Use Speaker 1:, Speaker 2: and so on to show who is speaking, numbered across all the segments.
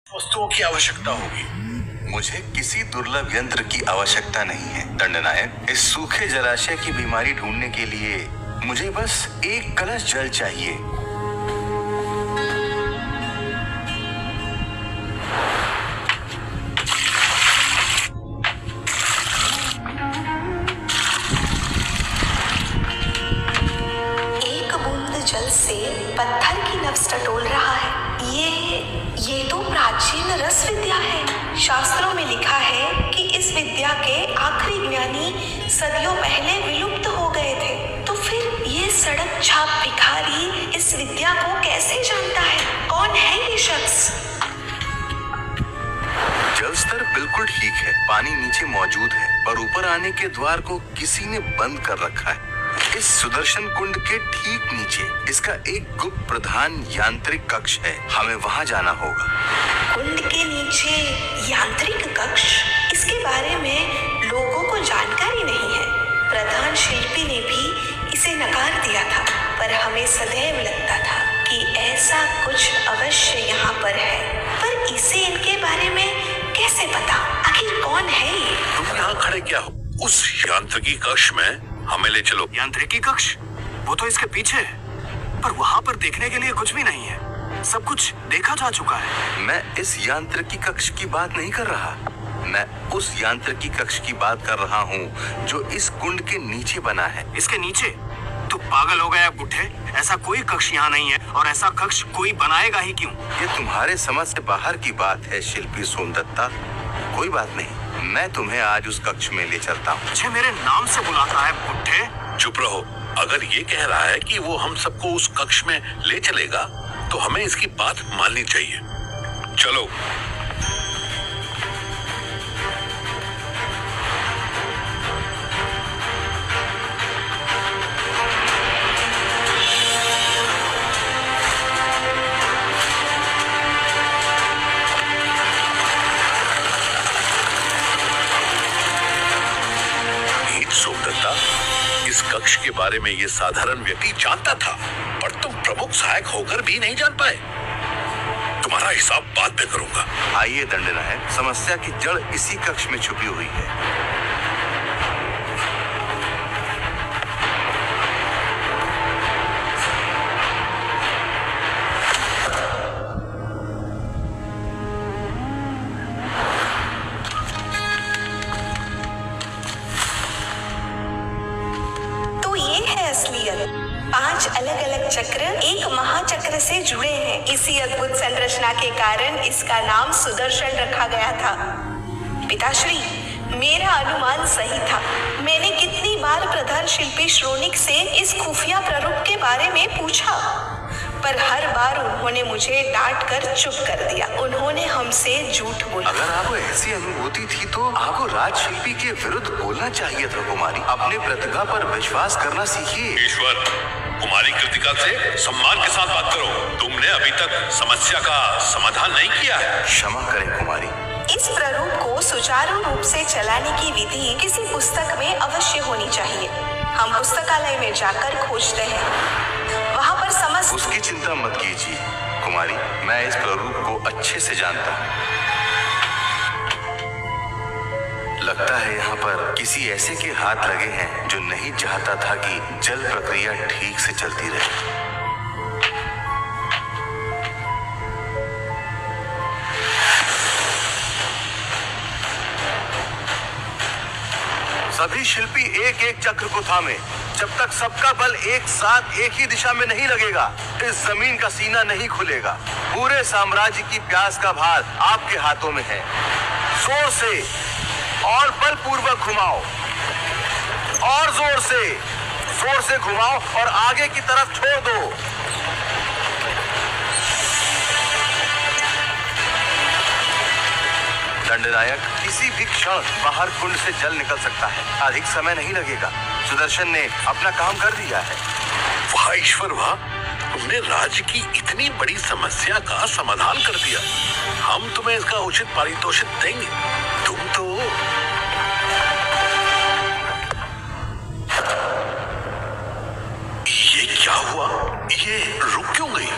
Speaker 1: वस्तुओं की आवश्यकता होगी।
Speaker 2: मुझे किसी दुर्लभ यंत्र की आवश्यकता नहीं है दंडनायक। इस सूखे जलाशय की बीमारी ढूंढने के लिए मुझे बस एक कलश जल चाहिए।
Speaker 3: एक बूंद जल से पत्थर की नब्ज टटोल रहा है। ये तो प्राचीन रस विद्या है। शास्त्रों में लिखा है कि इस विद्या के आखिरी ज्ञानी सदियों पहले विलुप्त हो गए थे। तो फिर ये सड़क छाप भिखारी इस विद्या को कैसे जानता है? कौन है ये शख्स?
Speaker 2: जल स्तर बिल्कुल ठीक है, पानी नीचे मौजूद है, पर ऊपर आने के द्वार को किसी ने बंद कर रखा है। इस सुदर्शन कुंड के ठीक नीचे इसका एक गुप्त प्रधान यांत्रिक कक्ष है। हमें वहां जाना होगा।
Speaker 3: कुंड के नीचे यांत्रिक कक्ष? इसके बारे में लोगों को जानकारी नहीं है। प्रधान शिल्पी ने भी इसे नकार दिया था, पर हमें सदैव लगता था कि ऐसा कुछ अवश्य यहाँ पर है। पर इसे इनके बारे में कैसे पता? आखिर कौन है ये?
Speaker 1: तुम यहाँ खड़े क्या हो? उस यांत्रिकी कक्ष में हमें ले चलो।
Speaker 4: यांत्रिकी कक्ष? वो तो इसके पीछे है, पर वहाँ पर देखने के लिए कुछ भी नहीं है। सब कुछ देखा जा चुका है।
Speaker 2: मैं इस यांत्रिकी कक्ष की बात नहीं कर रहा, मैं उस यांत्रिकी कक्ष की बात कर रहा हूँ जो इस कुंड के नीचे बना है।
Speaker 4: इसके नीचे? तू पागल हो गया बुड्ढे? ऐसा कोई कक्ष यहाँ नहीं है, और ऐसा कक्ष कोई बनाएगा ही क्यों?
Speaker 2: ये तुम्हारे समझ से बाहर की बात है शिल्पी सोमदत्ता। कोई बात नहीं, मैं तुम्हें आज उस कक्ष में ले चलता हूँ।
Speaker 4: मुझे मेरे नाम से बुलाता है बुड्ढे?
Speaker 1: चुप रहो। अगर ये कह रहा है कि वो हम सबको उस कक्ष में ले चलेगा, तो हमें इसकी बात माननी चाहिए। चलो। सोमदत्ता, इस कक्ष के बारे में ये साधारण व्यक्ति जानता था, पर तुम प्रमुख सहायक होकर भी नहीं जान पाए। तुम्हारा हिसाब बाद में करूंगा।
Speaker 2: आइए दंडनायक, समस्या की जड़ इसी कक्ष में छुपी हुई है।
Speaker 3: तो ये है असलियत। 5 अलग अलग चक्र एक महाचक्र से जुड़े हैं। इसी अद्भुत संरचना के कारण इसका नाम सुदर्शन रखा गया था। पिताश्री, मेरा अनुमान सही था। मैंने कितनी बार प्रधान शिल्पी श्रोणिक से इस खुफिया प्रारूप के बारे में पूछा, पर हर बार उन्होंने मुझे डांट कर चुप कर दिया। उन्होंने हमसे झूठ बोला।
Speaker 2: अगर आपको ऐसी अनुभूति थी तो आपको राजशिल्पी के विरुद्ध बोलना चाहिए था कुमारी। अपनी प्रतिभा पर विश्वास करना सीखिए।
Speaker 1: ईश्वर, कुमारी कृतिका से सम्मान के साथ बात करो। तुमने अभी तक समस्या का समाधान नहीं किया है।
Speaker 2: क्षमा करें कुमारी।
Speaker 3: इस प्रारूप को सुचारू रूप से चलाने की विधि किसी पुस्तक में अवश्य होनी चाहिए। हम पुस्तकालय में जाकर खोजते हैं, वहाँ पर समस्त।
Speaker 2: उसकी चिंता मत कीजिए कुमारी, मैं इस प्रारूप को अच्छे से जानता हूँ। लगता है यहाँ पर किसी ऐसे के हाथ लगे हैं जो नहीं चाहता था कि जल प्रक्रिया ठीक से चलती रहे। सभी शिल्पी एक एक चक्र को थामे। जब तक सबका बल एक साथ एक ही दिशा में नहीं लगेगा, इस जमीन का सीना नहीं खुलेगा। पूरे साम्राज्य की प्यास का भार आपके हाथों में है। जोर से और बलपूर्वक घुमाओ, और जोर से घुमाओ और आगे की तरफ छोड़ दो। दंडनायक, किसी भी क्षण बाहर कुंड से जल निकल सकता है। अधिक समय नहीं लगेगा। सुदर्शन ने अपना काम कर दिया है।
Speaker 1: वाह ईश्वर वाह, तुमने राज्य की इतनी बड़ी समस्या का समाधान कर दिया। हम तुम्हें इसका उचित पारितोषिक देंगे। तुम तो ये क्या हुआ? ये रुक क्यों गई?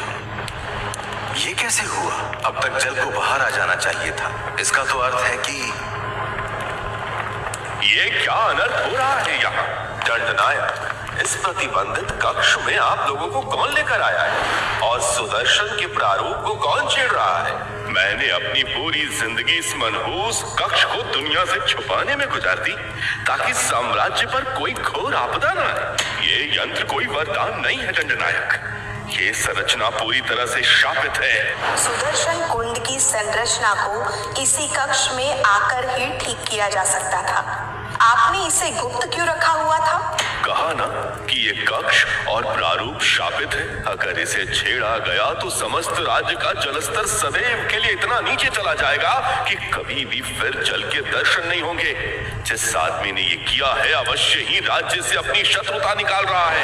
Speaker 2: ये कैसे हुआ? अब तक जल को बाहर आ जाना चाहिए था। इसका तो अर्थ है कि
Speaker 1: ये क्या अनर्थ हो रहा है यहाँ?
Speaker 2: दंडनायक, इस प्रतिबंधित कक्ष में आप लोगों को कौन लेकर आया है और सुदर्शन के प्रारूप को कौन छेड़ रहा है?
Speaker 1: मैंने अपनी पूरी जिंदगी इस मनहूस कक्ष को दुनिया से छुपाने में गुजार दी ताकि साम्राज्य पर कोई घोर आपदा न आए। ये यंत्र कोई वरदान नहीं है दंडनायक, ये संरचना पूरी तरह से शापित है।
Speaker 3: सुदर्शन कुंड की संरचना को इसी कक्ष में आकर ही ठीक किया जा सकता था। आपने इसे गुप्त क्यों रखा हुआ था?
Speaker 1: कहा ना कि ये कक्ष और प्रारूप शापित है। अगर इसे छेड़ा गया तो समस्त राज्य का जलस्तर सदैव के लिए इतना नीचे चला जाएगा कि कभी भी फिर जल के दर्शन नहीं होंगे। जिस आदमी ने ये किया है अवश्य ही राज्य से अपनी शत्रुता निकाल रहा है।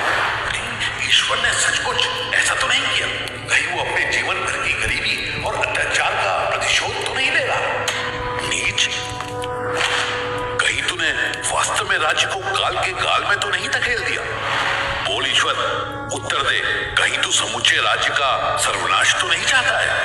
Speaker 1: ईश्वर ने सचमुच ऐसा तो नहीं किया? कहीं वो अपने जीवन भर की गरीबी और अत्याचार का प्रतिशोध तो नहीं ले रहा? नीच, कहीं तूने वास्तव में राज्य को काल के गाल में तो नहीं धकेल दिया? बोल ईश्वर, उत्तर दे, कहीं तू समूचे राज्य का सर्वनाश तो नहीं चाहता है?